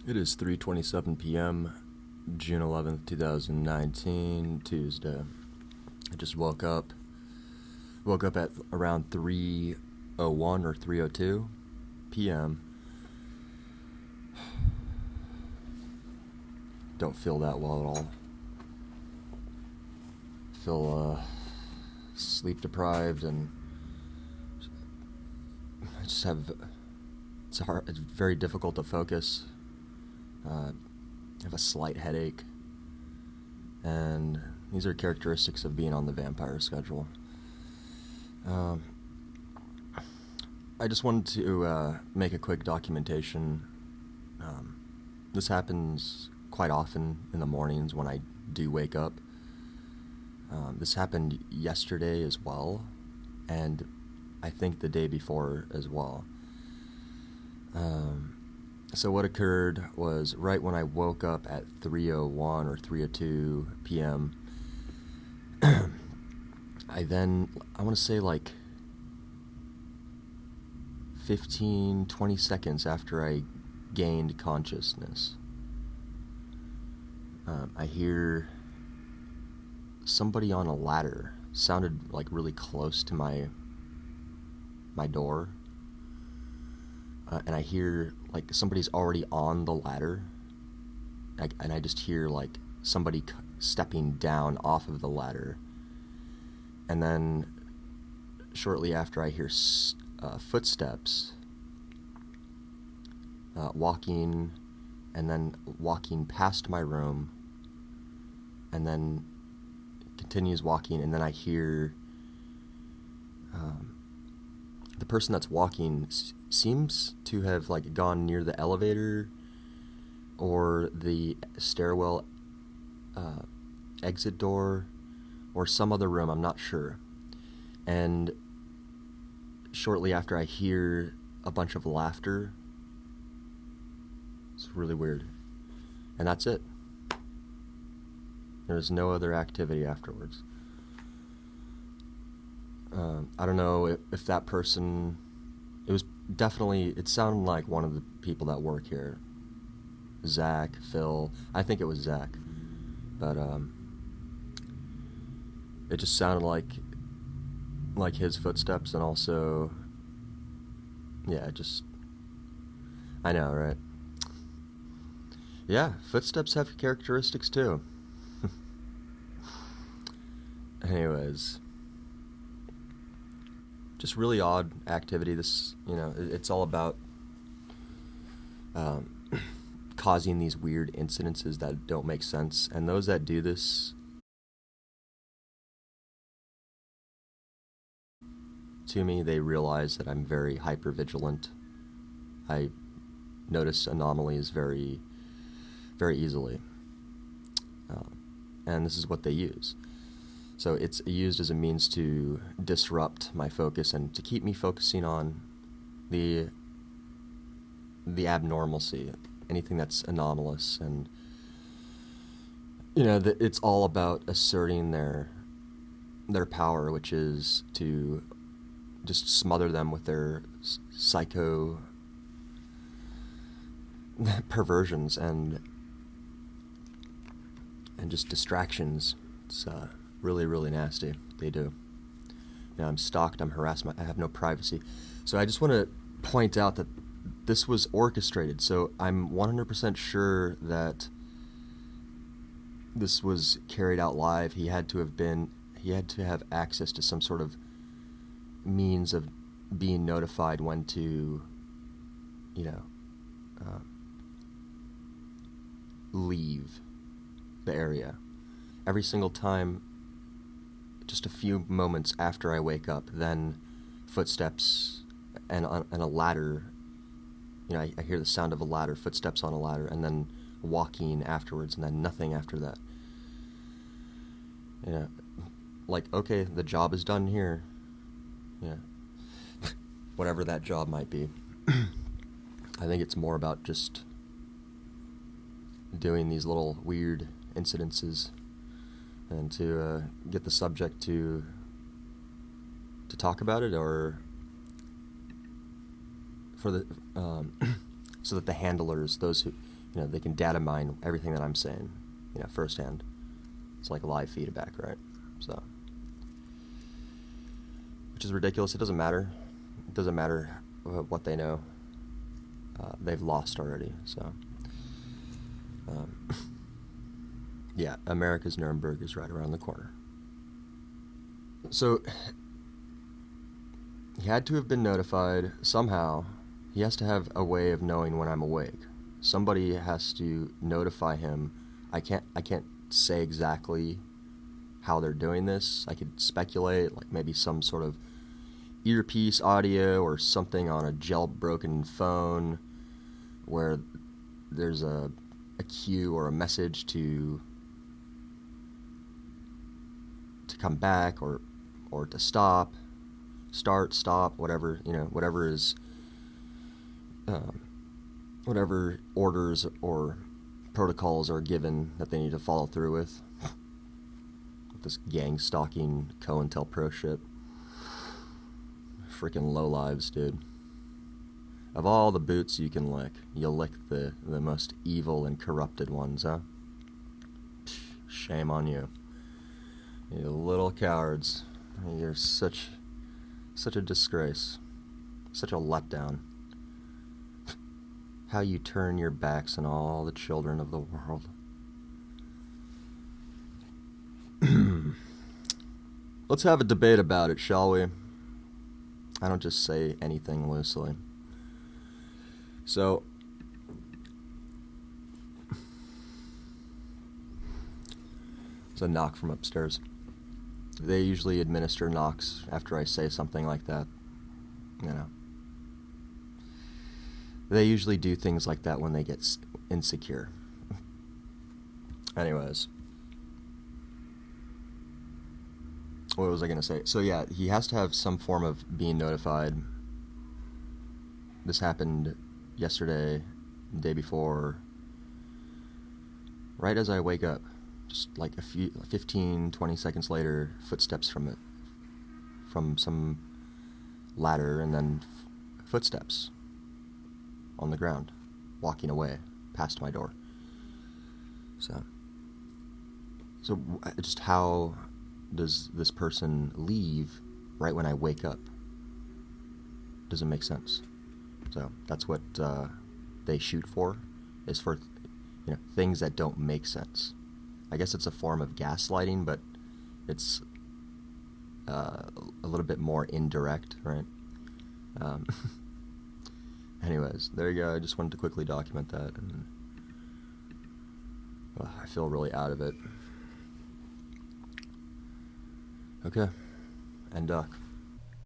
It is 3:27 p.m., June 11th, 2019, Tuesday. I just woke up. Woke up at around 3:01 or 3:02 p.m. Don't feel that well at all. Feel sleep deprived, and I just have. It's very difficult to focus. I have a slight headache, and these are characteristics of being on the vampire schedule. I just wanted to make a quick documentation. This happens quite often in the mornings when I do wake up. This happened yesterday as well, and I think the day before as well. So what occurred was right when I woke up at 3:01 or 3:02 p.m., I want to say like 15, 20 seconds after I gained consciousness, I hear somebody on a ladder. Sounded like really close to my door. And I hear like somebody's already on the ladder, and I just hear like somebody stepping down off of the ladder, and then shortly after I hear footsteps walking, and then walking past my room, and then continues walking, and then I hear the person that's walking seems to have like gone near the elevator or the stairwell exit door or some other room, I'm not sure. And shortly after, I hear a bunch of laughter. It's really weird. And that's it. There's no other activity afterwards. I don't know if that person, it sounded like one of the people that work here. Zach, Phil, I think it was Zach. But it just sounded like his footsteps, and also, yeah, I know, right? Yeah, footsteps have characteristics too. Anyways, just really odd activity. This, it's all about causing these weird incidences that don't make sense. And those that do this, to me, they realize that I'm very hypervigilant. I notice anomalies very, very easily. And this is what they use. So it's used as a means to disrupt my focus and to keep me focusing on the abnormalcy, anything that's anomalous. And it's all about asserting their power, which is to just smother them with their psycho perversions and just distractions. It's really, really nasty. They do. I'm stalked, I'm harassed, I have no privacy. So I just want to point out that this was orchestrated. So I'm 100% sure that this was carried out live. He had to have access to some sort of means of being notified when to, leave the area. Every single time, just a few moments after I wake up, then footsteps and a ladder. I hear the sound of a ladder, footsteps on a ladder, and then walking afterwards, and then nothing after that. Like, okay, the job is done here. Whatever that job might be. I think it's more about just doing these little weird incidences, and to get the subject to talk about it, or for the so that the handlers, those they can data mine everything that I'm saying, firsthand. It's like live feedback, right? So, which is ridiculous. It doesn't matter. It doesn't matter what they know. They've lost already. So, yeah, America's Nuremberg is right around the corner. So, he had to have been notified somehow. He has to have a way of knowing when I'm awake. Somebody has to notify him. I can't say exactly how they're doing this. I could speculate, like maybe some sort of earpiece audio or something on a jailbroken phone where there's a cue or a message to come back or to stop, start, stop, whatever, whatever is whatever orders or protocols are given that they need to follow through with this gang stalking COINTELPRO shit. Freaking lowlives, dude. Of all the boots you can lick, you lick the most evil and corrupted ones, huh? Shame on you. You little cowards. You're such a disgrace. Such a letdown. How you turn your backs on all the children of the world. Let's have a debate about it, shall we? I don't just say anything loosely. So, it's a knock from upstairs. They usually administer knocks after I say something like that. They usually do things like that when they get insecure. Anyways. What was I going to say? So yeah, he has to have some form of being notified. This happened yesterday, the day before. Right as I wake up. Just like 15, 20 seconds later, footsteps from some ladder, and then footsteps on the ground, walking away past my door. So just how does this person leave right when I wake up? Doesn't make sense. So that's what they shoot for, is for things that don't make sense. I guess it's a form of gaslighting, but it's a little bit more indirect, right? Anyways, there you go. I just wanted to quickly document that, and I feel really out of it. Okay, and duck.